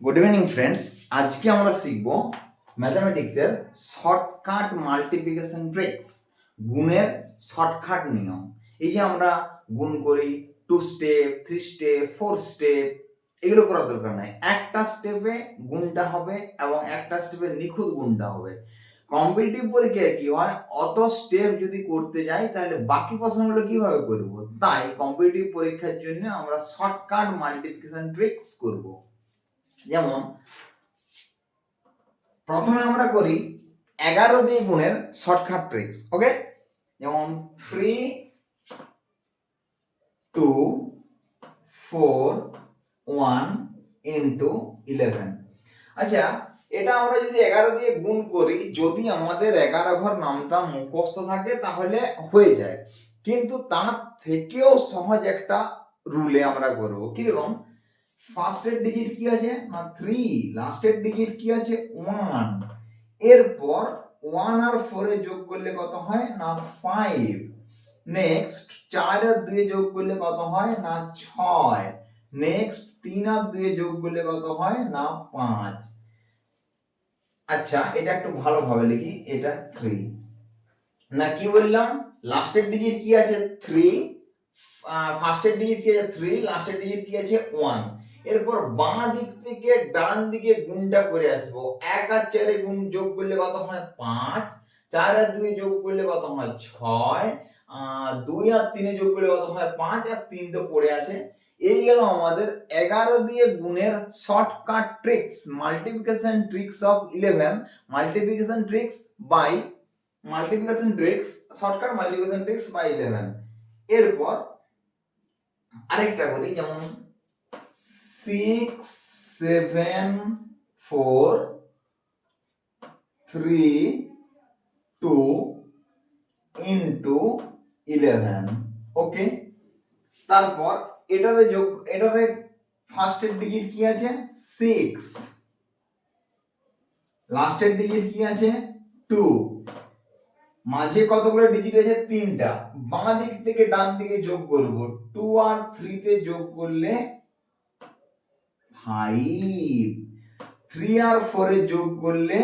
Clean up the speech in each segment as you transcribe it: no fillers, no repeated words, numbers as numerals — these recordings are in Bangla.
Good evening friends. আজকে আমরা শিখব ম্যাথমেটিক্সের শর্টকাট মাল্টিপ্লিকেশন ট্রিক্স, গুণের শর্টকাট নিয়ম। এই যে আমরা গুণ করি 2 স্টেপ, 3 স্টেপ, 4 স্টেপ, এগুলো করার দরকার নাই। একটা স্টেপে গুণটা হবে এবং একটা স্টেপে নিখুঁত গুণটা হবে। কম্পিটিটিভ পরীক্ষায় কি হয়, অত স্টেপ যদি করতে যাই তাহলে বাকি প্রশ্নগুলো কিভাবে করব। তাই কম্পিটিটিভ পরীক্ষার জন্য আমরা শর্টকাট মাল্টিপ্লিকেশন ট্রিক্স করব। যেমন প্রথমে আমরা করি 11 দিয়ে গুণের শর্টকাট ট্রিক্স। ওকে, যেমন 3 2 4 1 ইনটু 11। আচ্ছা, এটা আমরা যদি 11 দিয়ে গুণ করি, যদি আমাদের 11 ঘর নামটা মুখস্থ থাকে তাহলে হয়ে যায়, কিন্তু তার থেকেও সহজ একটা রুলে আমরা করব। কিরকম? ফার্স্টের ডিজিট কি আছে না 3, লাস্টের ডিজিট কি আছে 1, এরপর 1 আর 4 এ যোগ করলে কত হয় না 5, নেক্সট 4 আর 2 এ যোগ করলে কত হয় না 6, নেক্সট 3 আর 2 এ যোগ করলে কত হয় না 5। আচ্ছা, এটা একটু ভালোভাবে লিখি, এটা 3 না কি বললাম, লাস্টের ডিজিট কি আছে 3, ফার্স্টের ডিজিট কি আছে 3, লাস্টের ডিজিট কি আছে 1। এরপর বাঁ দিক থেকে ডান দিকে গুণটা করে আসবো। 1 আর 4 এ গুণ যোগ করলে কত হয় 5, 4 আর 2 যোগ করলে কত হয় 6, 2 আর 3 যোগ করলে কত হয় 5, আর 3 তো পড়ে আছে। এই গেল আমাদের 11 দিয়ে গুণের shortcut tricks, multiplication tricks of 11, multiplication tricks by multiplication tricks, shortcut multiplication tricks by 11। এরপর আরেকটা করি, যেমন 6 7 4 3 2 ইনটু 11। ওকে, তারপর এটাতে যোগ, এটাতে ফার্স্টের ডিজিট কি আছে 6, লাস্টের ডিজিট কি আছে 2, মাঝে কতগুলো ডিজিট আছে 3টা, বাঁ দিক থেকে ডান দিকে যোগ করব। 2 আর 3 তে যোগ করলে 5, 3 আর 4 এ যোগ করলে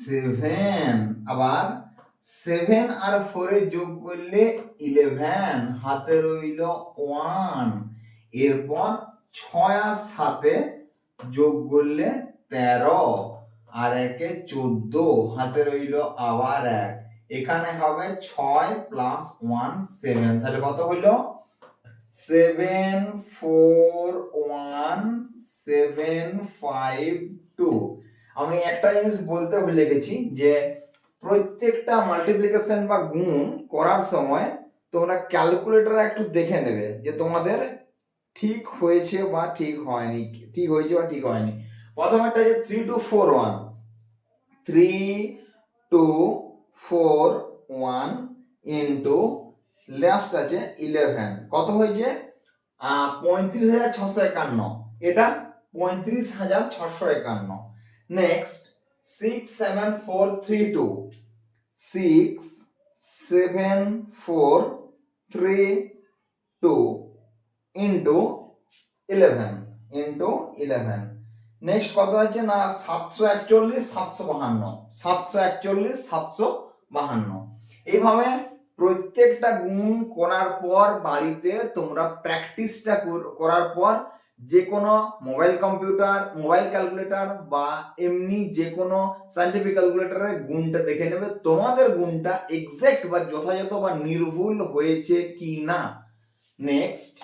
7, আবার 7 আর 4 এ যোগ করলে 11, হাতে রইল 1। এরপর 6 আর 7 এ যোগ করলে 13, আর 1 এ 14, হাতে রইল আবার 1। এখানে হবে 6 প্লাস 1 7, তাহলে কত হইল 7 4 1 7 5 2। আমি একটা জিনিস বলতে ভুলে গেছি, যে প্রত্যেকটা মাল্টিপ্লিকেশন বা গুণ করার সময় তোমরা ক্যালকুলেটর একটু দেখে নেবে যে তোমাদের ঠিক হয়েছে বা ঠিক হয়নি, ঠিক হয়েছে বা ঠিক হয়নি। প্রথমে একটা যে 3 2 4 1, 3 2 4 1 ইনটু লাস্ট আছে 11, কত হয়েছে 35,651, এটা 35,651। Next 6 7 4 3 2, 6 7 4 3 2 into 11। নেক্সট কত আছে না 741 752, 741 752। এইভাবে প্রত্যেকটা গুণ করার পর বাড়িতে তোমরা প্র্যাকটিসটা করার পর যে কোনো মোবাইল কম্পিউটার, মোবাইল ক্যালকুলেটর বা এমনি যে কোনো সায়েন্টিফিক ক্যালকুলেটরে গুণটা দেখে নেবে তোমাদের গুণটা এক্সাক্ট বা যথাযথ বা নির্ভুল হয়েছে কি না। নেক্সট,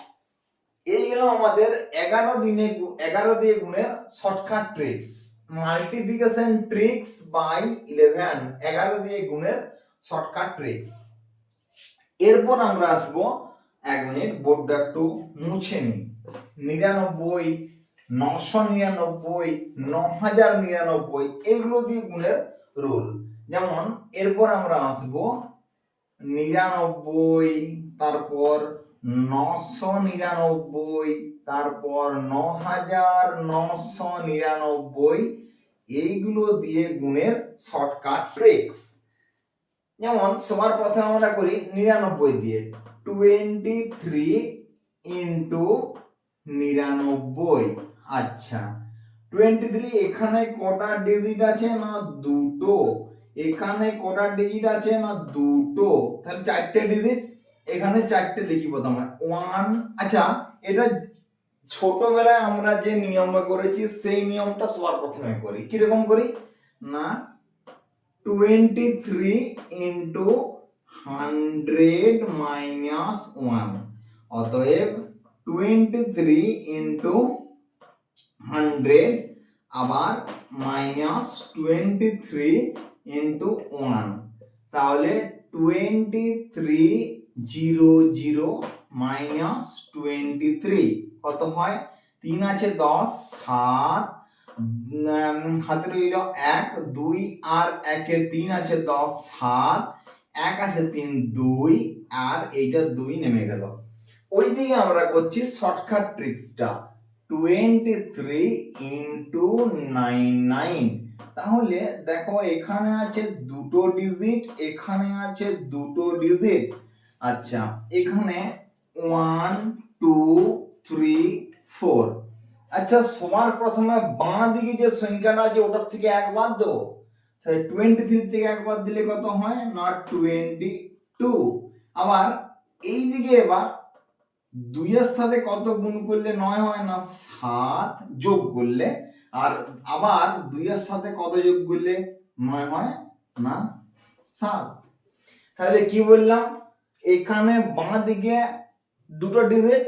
এই গেল আমাদের 11 দিয়ে গুণের shortcut tricks, multiplication tricks by 11, 11 দিয়ে গুণের শর্টকাট ট্রিক্স। এরপর আমরা আসবো, 1 মিনিট বোর্ডটা একটু মুছে নিই, 99 999 9099 এগুলো দিয়ে গুণের রুল। যেমন এরপর আমরা আসবো 99, তারপর 999, তারপর 9999, এইগুলো দিয়ে গুণের শর্টকাট ট্রিক্স। যেমন সবার প্রথমে আমরা করি 99 দিয়ে, 23 ইনটু 99। আচ্ছা, 23 এখানে কটা ডিজিট আছে না দুটো, এখানে কটা ডিজিট আছে না দুটো, তাহলে চারটে ডিজিট, এখানে চারটে লিখিব আমরা 1। আচ্ছা এটা ছোটবেলায় আমরা যে নিয়ম করেছি সেই নিয়মটা সবার প্রথমে করি, কিরকম করি না 23 ইন্টু 100 মাইনাস 1, অতএব 23 ইন্টু 100 আবার মাইনাস 23 ইন্টু 1, তাহলে 2300 মাইনাস 23 কত হয়, 3 আছে 10, 7 হাতে রইল 1, 2 আর 1 এ 3 আছে 10, 7 1 আছে 3 2 আর এইটা 2 নেমে গেল। ওইদিকে আমরা করছি শর্টকাট ট্রিক্সটা 23 ইন্টু 99, তাহলে দেখো এখানে আছে দুটো ডিজিট, এখানে আছে দুটো ডিজিট। আচ্ছা এখানে 1 2 3 4। আচ্ছা সবার প্রথমে বাঁ দিকে যে সংখ্যাটা আছে ওটার থেকে এক বাদ দেবো, তাহলে 23 থেকে এক বাদ দিলে কত হয় না 22। আবার এই দিকে এবার 2 এর সাথে কত গুণ করলে 9 হয় না 7 যোগ করলে, আর আবার 2 এর সাথে কত যোগ করলে 9 হয় না 7। তাহলে কি বললাম, এখানে বাঁ দিকে দুটো ডিজিট,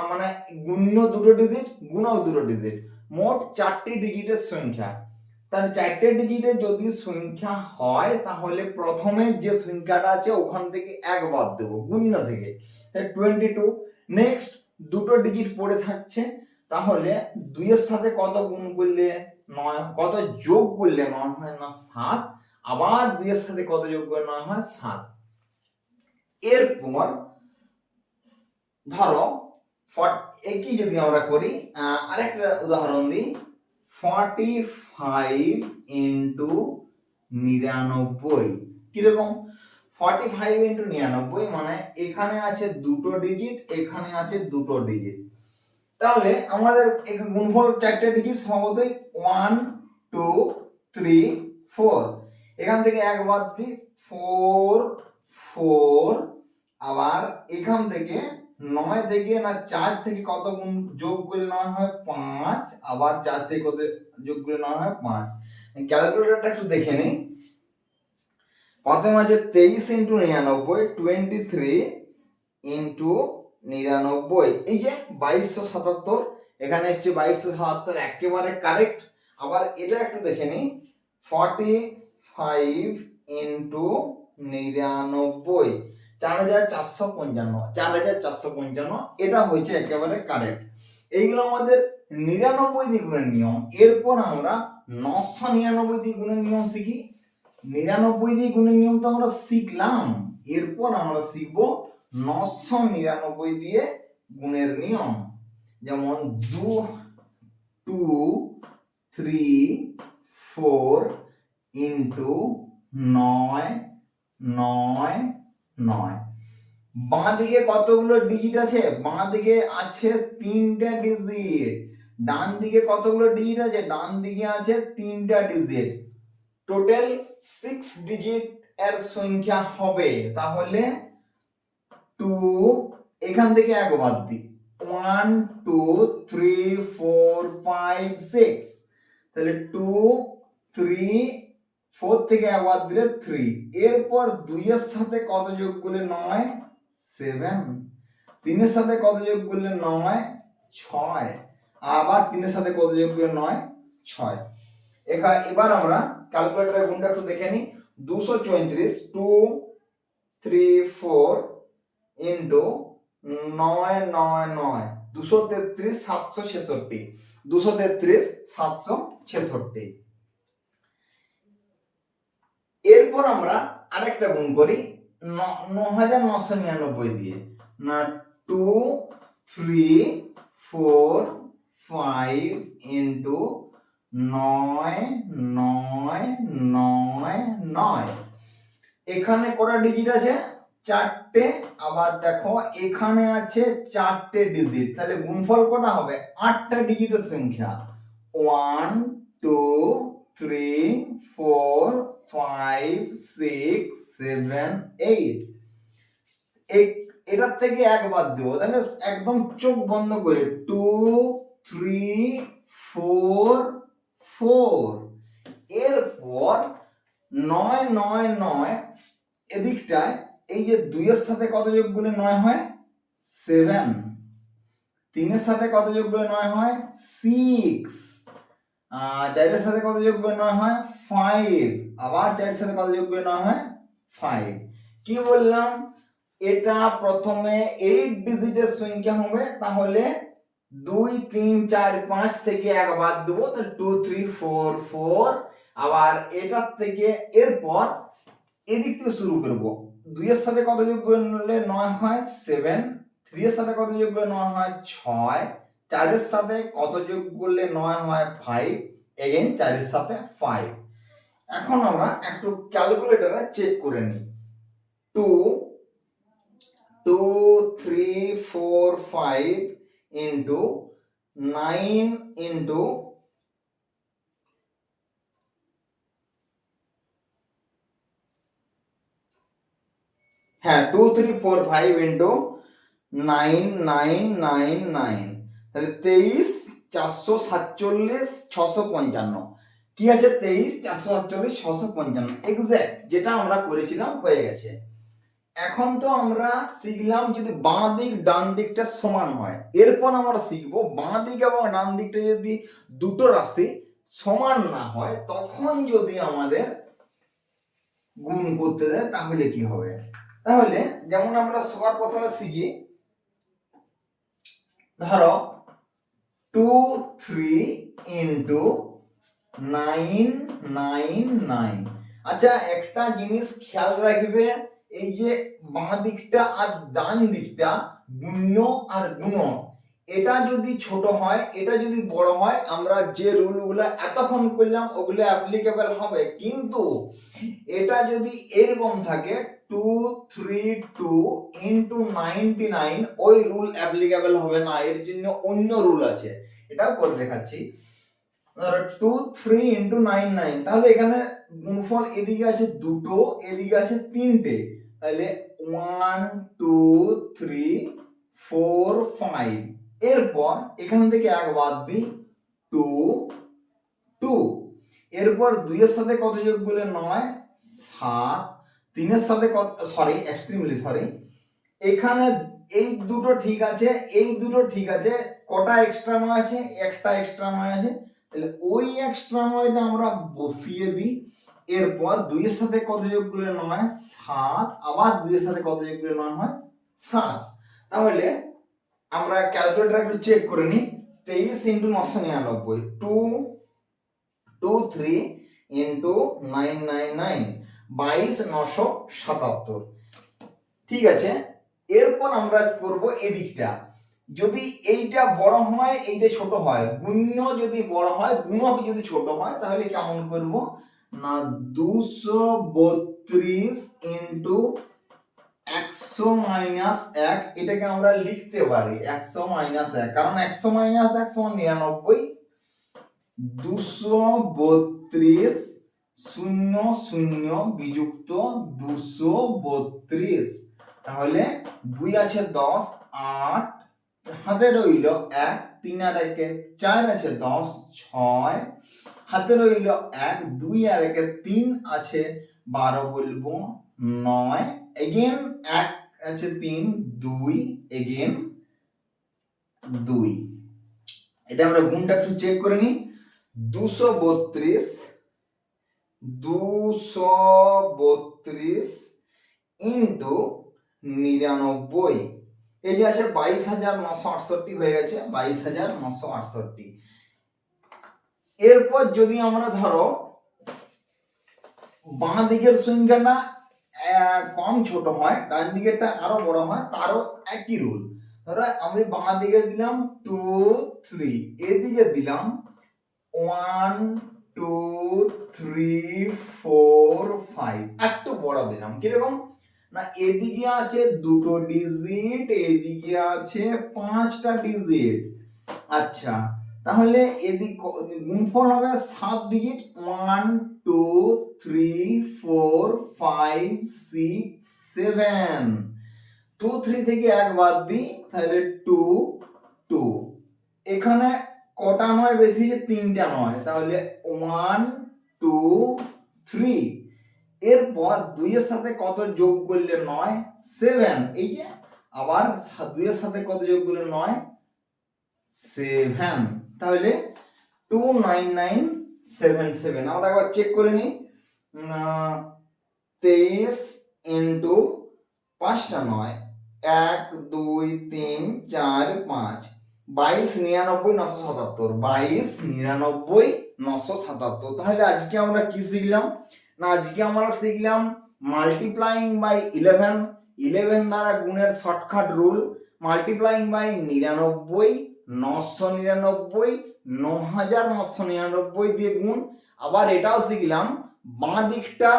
মানে গুণ্য দুটো ডিজিট গুণক দুটো ডিজিট, মোট 4টি ডিজিটের সংখ্যা। তার 4টে ডিজিটের যদি সংখ্যা হয় তাহলে প্রথমে যে সংখ্যাটা আছে ওখান থেকে এক বাদ দেব গুণ্য থেকে, 22। নেক্সট দুটো ডিজিট পড়ে থাকছে, তাহলে 2 এর সাথে কত গুণ করলে 9, কত যোগ করলে 9 হয় না 7, আবার 2 এর সাথে কত যোগ করলে 9 হয় 7। এরপর ধরো একই যদি আমরা করি, আরেকটা উদাহরণ দিই 45 ইন্টু 99, কিরকম 45 ইন্টু 99 মানে এখানে আছে দুটো ডিজিট, এখানে আছে দুটো ডিজিট, তাহলে আমাদের গুণফল 4টে ডিজিট স্বভাবতই 1 2 3 4, এখান থেকে এক বাদ দিই 4 4, আবার এখান থেকে 9 থেকে না 4 থেকে কত গুণ যোগ করলে 9 হয় 5, আবার 4 থেকে কত যোগ করলে 9 হয় 5। ক্যালকুলেটরটা একটু দেখে নিই, প্রথমে আছে 23 ইন্টু 99, 23 ইন্টু 99, এই যে 2277, এখানে এসছে 2277 একেবারে কারেক্ট। আবার এটা একটু দেখে নিই 45 ইন্টু 99, 4455, এটা হয়েছে একেবারে কারেক্ট। এইগুলো আমাদের 99 দিয়ে গুণের নিয়ম। এরপর আমরা 999 দিয়ে গুণের নিয়ম শিখি। 99 দিয়ে গুণের নিয়ম তো আমরা শিখলাম, এরপর আমরা শিখবো 999 দিয়ে গুণের নিয়ম। যেমন 2 3 4 ইন্টু 9 9 9। বাঁ দিকে কতগুলো ডিজিট আছে, বাঁ দিকে আছে 3টে ডিজিট, ডান দিকে কতগুলো ডিজিট আছে, ডান দিকে আছে 3টা ডিজিট, টোটাল 6 ডিজিট এর সংখ্যা হবে। তাহলে 2, এখান থেকে এক বাদ দিই 1 2 3 4 5 6, তাহলে 2 3 4 থেকে এক বাদ দিলে 3, এরপর 2 এর সাথে কত যোগ করলে 9 7, 3 এর সাথে কত যোগ করলে 9 6, আবার 3 এর সাথে কত যোগ করলে 9 6। এবার আমরা ক্যালকুলেটরের গুণটা একটু দেখে নিই, 234 2 3 4 ইন্টু 9 9 9, 233 766, 233 766। এরপর আমরা আরেকটা গুণ করি 9999 দিয়ে, না 2 3 4 5 ইন্টু 9 9 9 9, এখানে কটা ডিজিট আছে 4টে, আবার দেখো এখানে আছে 4টে ডিজিট, তাহলে গুণফল কটা হবে 8টা ডিজিটের সংখ্যা 1 2 3 4 5 6 7 8 এটার থেকে এক বাদ দেবো, তাহলে একদম চোখ বন্ধ করে 2 3 4 4। এরপর 9 9 9 এদিকটায় এই যে 2 এর সাথে কত যোগ করলে 9 হয় 7, 3 এর সাথে কত যোগ করলে 9 হয় 6, 4 এর সাথে কত যোগ করলে 9 হয় 5, আবার 4 এর সাথে কত যোগ করলে 9 হয় 5। কি বললাম, এটা প্রথমে 8 ডিজিটের সংখ্যা হবে, তাহলে 2 3 4 5 থেকে এক বাদ দেবো, তাহলে 2 3 4 4। আবার এটার থেকে এরপর এদিক থেকে শুরু করব। 2 এর সাথে কত যোগ করলে 9 হয় 7, 3 এর সাথে কত যোগ করলে 9 হয় 6, 4 এর সাথে কত যোগ করলে 9 হয় 5, এগেইন 4 এর সাথে 5। এখন আমরা একটু ক্যালকুলেটরে চেক করে নিই। 2 2 3 4 5 ইনটু 9 ইনটু হ্যাঁ 2 3 4 5 ইনটু 9 9 9 9, তাহলে 23 447 655। কি আছে 23 447 655 এক্সাক্ট যেটা আমরা করেছিলাম হয়ে গেছে। এখন তো আমরা শিখলাম যদি বাঁ দিক ডান দিকটা সমান হয়, এরপর আমরা শিখবো বাঁ দিক এবং ডান দিকটা যদি দুটো রাশি সমান না হয় তখন যদি আমাদের গুণ করতে দেয় তাহলে কি হবে। তাহলে যেমন আমরা সবার প্রথমে শিখি, ধরো 2 3 ইনটু 9 9 9। আচ্ছা একটা জিনিস খেয়াল রাখবে, এই যে বাঁ দিকটা আর ডান দিকটা গুণ্য আর গুণক, এটা যদি ছোট হয় এটা যদি বড় হয় আমরা যে রুলগুলো এতক্ষণ করলাম ওগুলো অ্যাপ্লিকেবল হবে, কিন্তু এটা যদি এরকম থাকে 2 3 2 ইনটু 99 ওই রুল অ্যাপ্লিকেবল হবে না, এর জন্য অন্য রুল আছে, এটাও করে দেখাচ্ছি। ধরো 2 3 ইনটু 9 9, তাহলে এখানে গুণফল এদিকে আছে দুটো এদিকে আছে তিনটে, তাহলে 1 2 3 4 5। এরপর এখান থেকে এক বাদ দিই 2 2। এরপর 2 এর সাথে কত যোগ করলে 9 7, 3 এর সাথে কত সরি এখানে এই দুটো ঠিক আছে এই দুটো ঠিক আছে, কটা এক্সট্রা 9 আছে, একটা এক্সট্রা 9 আছে, তাহলে ওই এক্সট্রা 9টা আমরা বসিয়ে দিই। এরপর 2 এর সাথে কত যোগ করলে 9 7, আবার 2 এর সাথে কত যোগ করলে 9 হয় 7। তাহলে আমরা ক্যালকুলেটর একটু চেক করে নিই। 23 ইনটু 999 2 2 3 ইনটু 999 22 977। ঠিক আছে, এরপর আমরা করব এদিকটা, যদি এইটা বড় হয় এইটা ছোট হয়, গুণ্য যদি বড় হয় গুণক যদি ছোট হয় তাহলে কেমন করব না 232 ইনটু 100 মাইনাস 1, এটাকে আমরা লিখতে পারি 100 মাইনাস 1, কারণ 100 মাইনাস 1 সমান 99। 232 শূন্য শূন্য বিযুক্ত 232, তাহলে 2 আছে 10 8, হাতে রইল 1 3 আর 1 4 আছে 10 6, হাতে রইল 1 2 আর 1 3 আছে 12 বলবো 9, এগেন 1 আছে 3 2, এগেন 2। এটা আমরা গুণটা একটু চেক করে নিই। 232 ইনটু 99, এই যে আছে 22,968 হয়ে গেছে 22,968। এরপর যদি আমরা ধরো বাঁ দিকের সংখ্যাটা কম ছোট হয় ডান দিকেরটা আরো বড় হয়, তারও একই রুল। ধরো আমি বাঁ দিকে দিলাম 2 3, এদিকে দিলাম 1 2 3 4 5, একটু বড় দিলাম কিরকম না এদিকে আছে দুটো ডিজিট এদিকে আছে 5টা ডিজিট। আচ্ছা তাহলে এদিক গুণফল হবে 7 ডিজিট 1 2 3 4 5 6 7 2 3 থেকে এক বাদ দিই তাহলে 2 2 এখানে কটা নয় বেশি যে তিনটা নয় তাহলে 1 2 3 এরপর 2 এর সাথে কত যোগ করলে 9 7 এই যে আবার 2 এর সাথে কত যোগ করলে 9 7 তাহলে 29977 আমরা একবার চেক করে নিই 23 ইন্টু 5টা 9 1 2 3 4 5 22 99 977 22 99 977 তাহলে আজকে আমরা কি শিখলাম না আজকে আমরা শিখলাম মাল্টিপ্লাইং বাই 11 11 দ্বারা গুণের শর্টকাট রুল মাল্টিপ্লাইং বাই 99 999 9999 দিয়ে গুণ আবার এটাও শিখলাম বাঁ দিকটা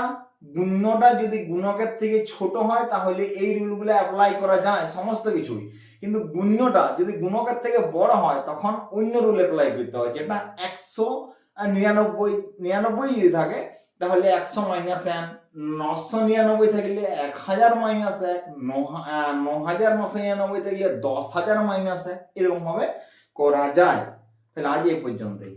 গুণ্যটা যদি গুণকের থেকে ছোট হয় তাহলে এই রুলগুলো অ্যাপ্লাই করা যায় সমস্ত কিছুই কিন্তু গুণ্যটা যদি গুণকের থেকে বড় হয় তখন অন্য রুল অ্যাপ্লাই করতে হয় যেটা 199 যদি থাকে তাহলে 100 মাইনাস 1 999 থাকলে 1000 মাইনাস 1 9999 থাকলে 10000 মাইনাস 1 এরকম ভাবে করা যায় তাহলে আজ এই পর্যন্তই।